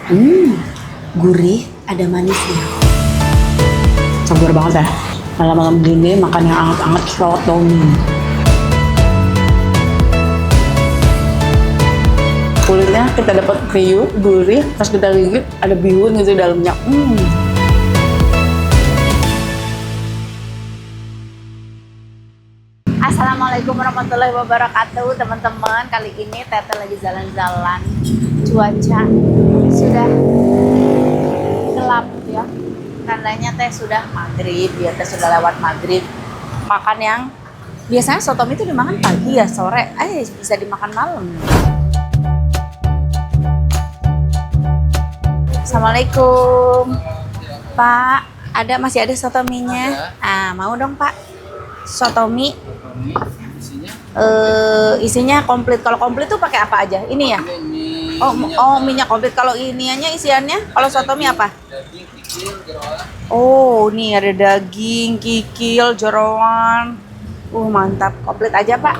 Hmm, gurih, ada manisnya. Segar banget ya. Malam-malam gini makan yang anget-anget soto mie. Kulitnya kita dapat kriuk, gurih, pas kita gigit ada bihun gitu di dalamnya. Assalamualaikum warahmatullahi wabarakatuh, teman-teman. Kali ini Tete lagi jalan-jalan. Cuaca sudah gelap ya. Tandanya teh sudah maghrib, ya teh sudah lewat maghrib. Makan yang biasanya soto mie itu dimakan pagi ya, sore, bisa dimakan malam. Assalamualaikum, Pak. Masih ada soto mie-nya? Mau dong Pak. Soto mie. Isinya komplit. Kalau komplit tuh pakai apa aja? Ini ya? Mie-nya komplit. Kalau iniannya isiannya, kalau soto mie apa? Daging, kikil, jeroan. Oh, nih ada daging, kikil, jeroan. Mantap. Komplit aja, Pak.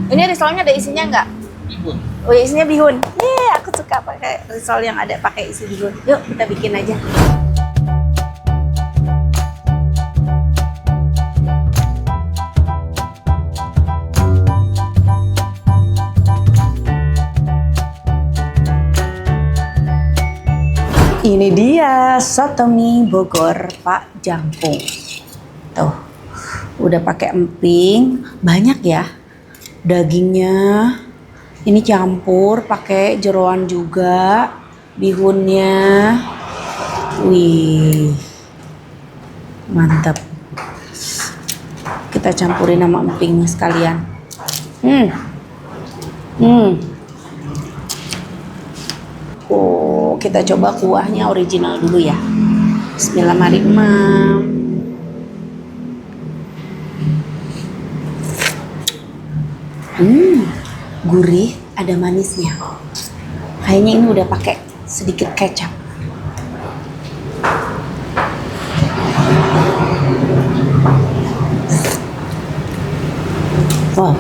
Ini risolnya ada isinya nggak? Bihun. Oh, ya, isinya bihun. Aku suka pakai risol yang ada pakai isi bihun. Yuk, kita bikin aja. Ini dia soto mie Bogor Pak Jangkung. Tuh, udah pakai emping, banyak ya dagingnya. Ini campur pakai jeroan juga, bihunnya. Wih, mantap. Kita campurin sama empingnya sekalian. Kita coba kuahnya original dulu ya. Bismillahirrahmanirrahim. Gurih, ada manisnya. Kayaknya ini udah pakai sedikit kecap. Wow,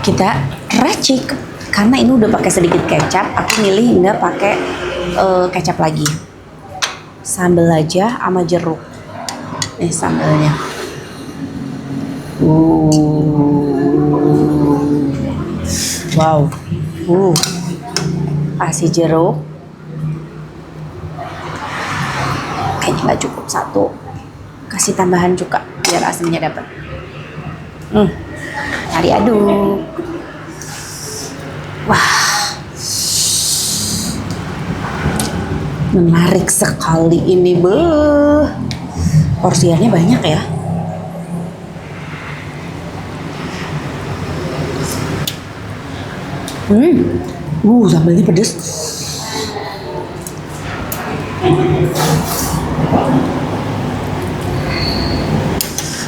kita racik. Karena ini udah pakai sedikit kecap, aku milih nggak pakai kecap lagi. Sambal aja sama jeruk. Nih sambalnya. Wow. Kasih jeruk. Kayaknya nggak cukup satu. Kasih tambahan juga biar asamnya dapat. Mari aduk. Wah, menarik sekali ini, porsiannya banyak ya. Sambalnya pedes.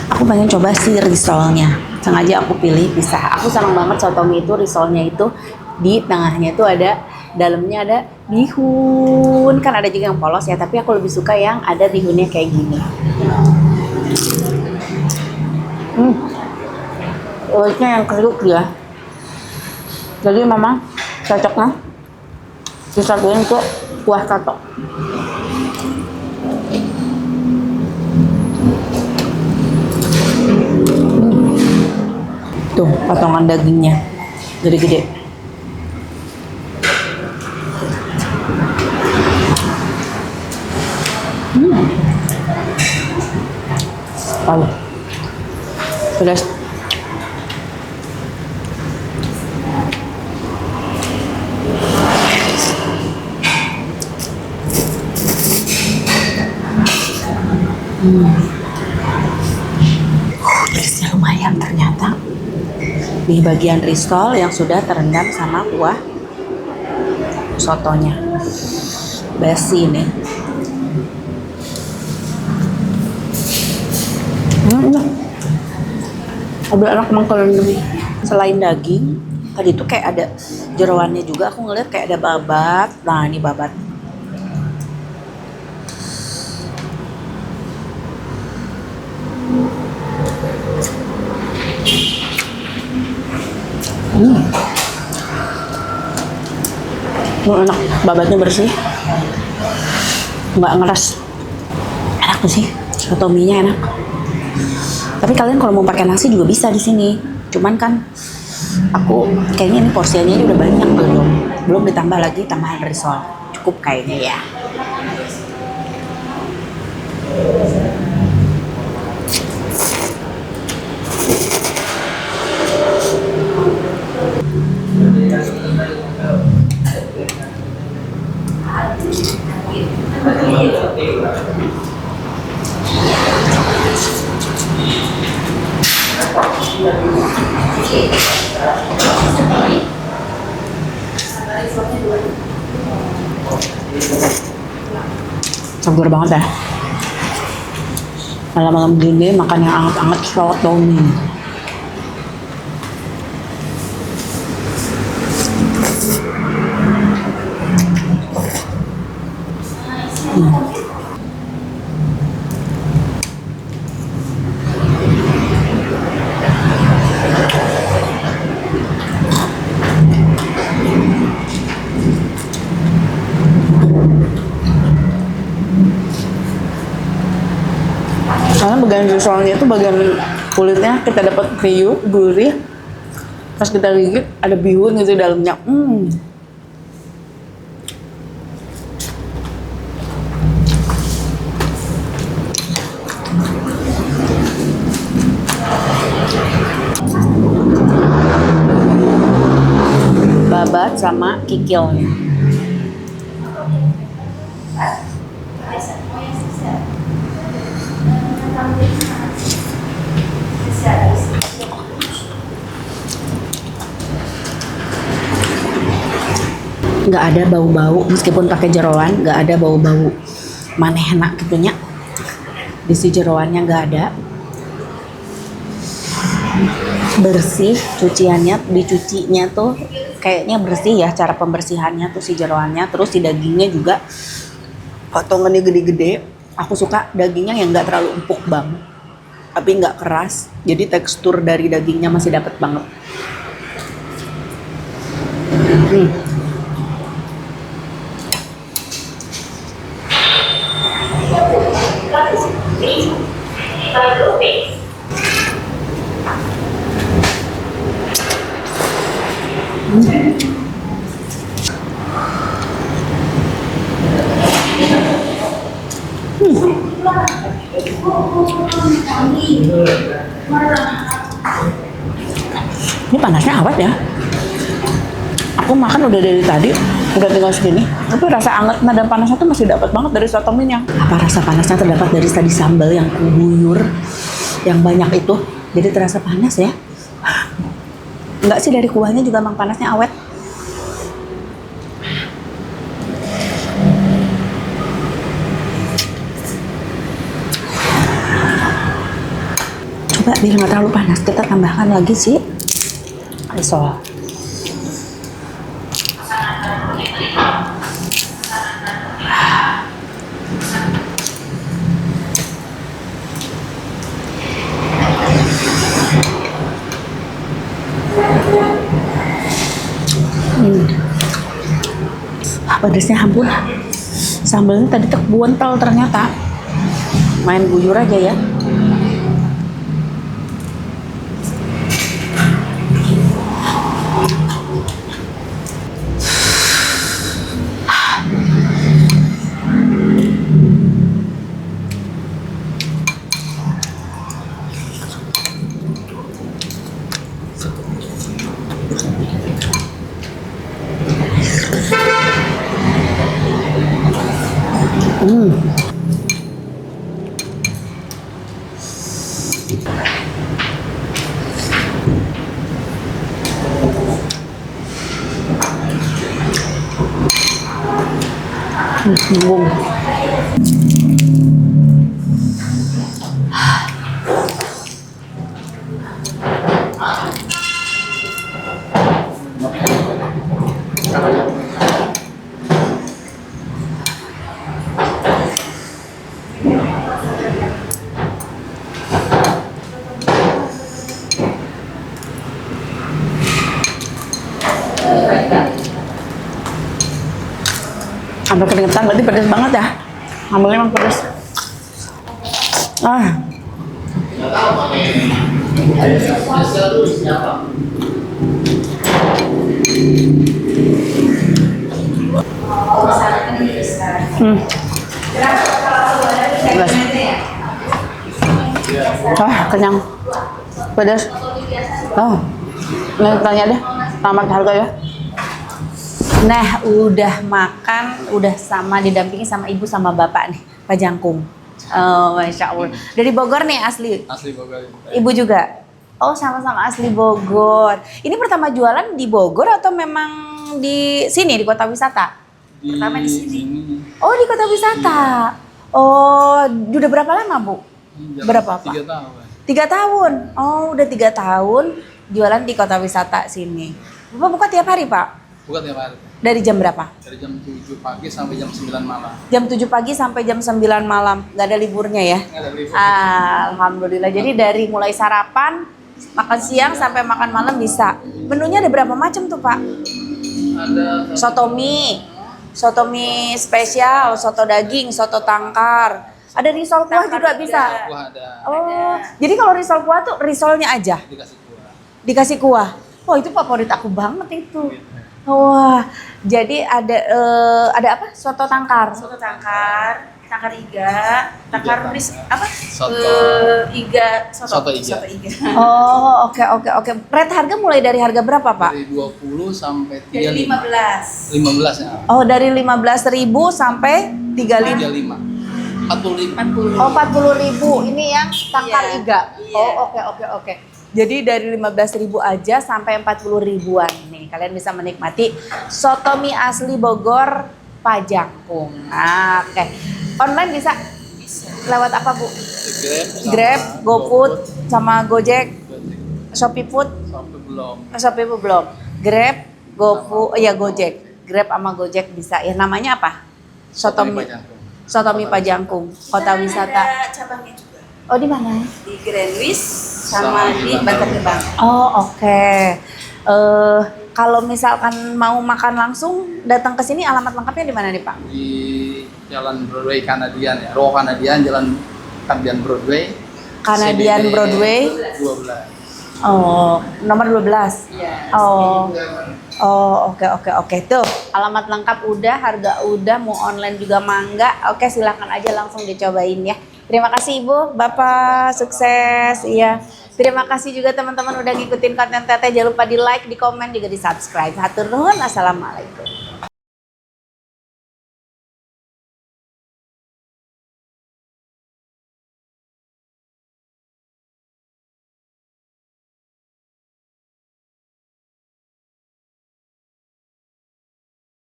Aku pengen coba sih risolnya. Sengaja aku pilih pisah. Aku senang banget soto mie itu risolnya itu di tengahnya itu ada, dalamnya ada bihun. Kan ada juga yang polos ya, tapi aku lebih suka yang ada bihunnya kayak gini. Kulitnya yang kriuk ya. Jadi memang cocoknya disatuin ke kuah soto. Tuh potongan dagingnya gede-gede. Wow, pedas. Pedasnya lumayan ternyata. Di bagian risol yang sudah terendam sama kuah sotonya. Basi nih. Ada enak makan lebih. Selain daging, tadi tuh kayak ada jeroannya juga. Aku ngeliat kayak ada babat. Nah, ini babat. Enak, babatnya bersih, nggak ngeras. Enak tuh sih, soto mie-nya enak. Tapi kalian kalau mau pakai nasi juga bisa di sini. Cuman kan aku kayaknya ini porsinya ini udah banyak belum ditambah lagi tambahan risol. Cukup kayaknya ya. Segar banget ya. Malam-malam gini makan yang anget-anget soto mie. Karena bagian risolnya itu bagian kulitnya kita dapat kriuk, gurih. Pas kita gigit ada bihun gitu di dalamnya. Babat sama kikilnya. Nggak ada bau-bau, meskipun pakai jeroan nggak ada bau-bau manehna gitunya. Di si jeroannya nggak ada. Bersih, cuciannya dicucinya tuh kayaknya bersih ya, cara pembersihannya tuh si jeroannya. Terus si dagingnya juga potongannya gede-gede. Aku suka dagingnya yang nggak terlalu empuk banget, tapi nggak keras. Jadi tekstur dari dagingnya masih dapet banget. Ini panasnya awet ya. Aku makan udah dari tadi, udah tinggal segini. Tapi rasa angetnya dan panasnya tuh masih dapat banget dari soto mie-nya. Apa rasa panasnya terdapat dari tadi sambal yang kuguyur, yang banyak itu. Jadi terasa panas ya. Enggak sih, dari kuahnya juga emang panasnya awet. Coba biar nggak terlalu panas, kita tambahkan lagi sih risol. Pedasnya ampun. Sambalnya tadi tek buntel ternyata. Main guyur aja ya. Bingung. Sampai keringetan berarti pedas banget ya. Sambelnya emang pedas. Ah. Pedas. Kenyang. Pedas. Oh. Nah, tanya deh. Tamat harga ya. Nah, udah makan, udah sama didampingi sama ibu sama bapak nih, Pak Jangkung. Oh, Masya Allah. Dari Bogor nih asli? Asli Bogor. Ibu juga? Oh, sama-sama asli Bogor. Ini pertama jualan di Bogor atau memang di sini, di kota wisata? Pertama di sini. Oh, di kota wisata. Oh, udah berapa lama, Bu? Berapa, Pak? 3 tahun. 3 tahun. Oh, udah 3 tahun jualan di kota wisata sini. Bapak buka tiap hari, Pak? Bukan tiap hari. Dari jam berapa? Dari jam 7 pagi sampai jam 9 malam. Jam 7 pagi sampai jam 9 malam. Nggak ada liburnya ya? Nggak ada libur. Alhamdulillah. Jadi dari mulai sarapan, makan siang sampai makan malam bisa. Menunya ada berapa macam tuh, Pak? Ada Soto mie spesial, soto daging, soto tangkar. Ada risol kuah juga bisa. kuah ada. Oh, jadi kalau risol kuah tuh risolnya aja Dikasih kuah. dikasih kuah. Oh, itu favorit aku banget itu. Wah, jadi ada apa? Soto tangkar. Tangkar iga, tangkar apa? Soto. Iga, Soto iga. Oh, oke. Rate harga mulai dari harga berapa, Pak? Dari 20 sampai 35. Dari 15. 15 ya. Oh, dari 15.000 sampai 35. 35. 45. Oh, 40.000. Ini yang tangkar Iya. iga. Iya. Oh, oke. Jadi dari 15.000 aja sampai 40 ribuan nih. Kalian bisa menikmati soto mie asli Bogor Pak Jangkung. Nah, oke. Online bisa? Lewat apa, Bu? Grab, GoFood, sama Gojek, Shopee Food, Sampai belum. Grab, GoFood, ya Gojek. Grab sama Gojek bisa. Ya namanya apa? Soto mie Pak Jangkung, kota wisata. Ada cabangnya juga. Oh, di mana? Di Grandwis sama di Bantar Gebang. Oh, oke. Kalau misalkan mau makan langsung datang ke sini, alamat lengkapnya di mana nih, Pak? Di Jalan Broadway Kanadian ya. Row Kanadian, Jalan Kanadian Broadway. Kanadian CBD Broadway. 12. Oh, nomor 12. Iya. Oh, oke. Tuh, alamat lengkap udah, harga udah, mau online juga mangga. Oke, silakan aja langsung dicobain ya. Terima kasih Ibu, Bapak, sukses. Iya. Terima kasih juga teman-teman udah ngikutin konten Teteh. Jangan lupa di like, di komen, juga di subscribe. Hatur nuhun, assalamualaikum.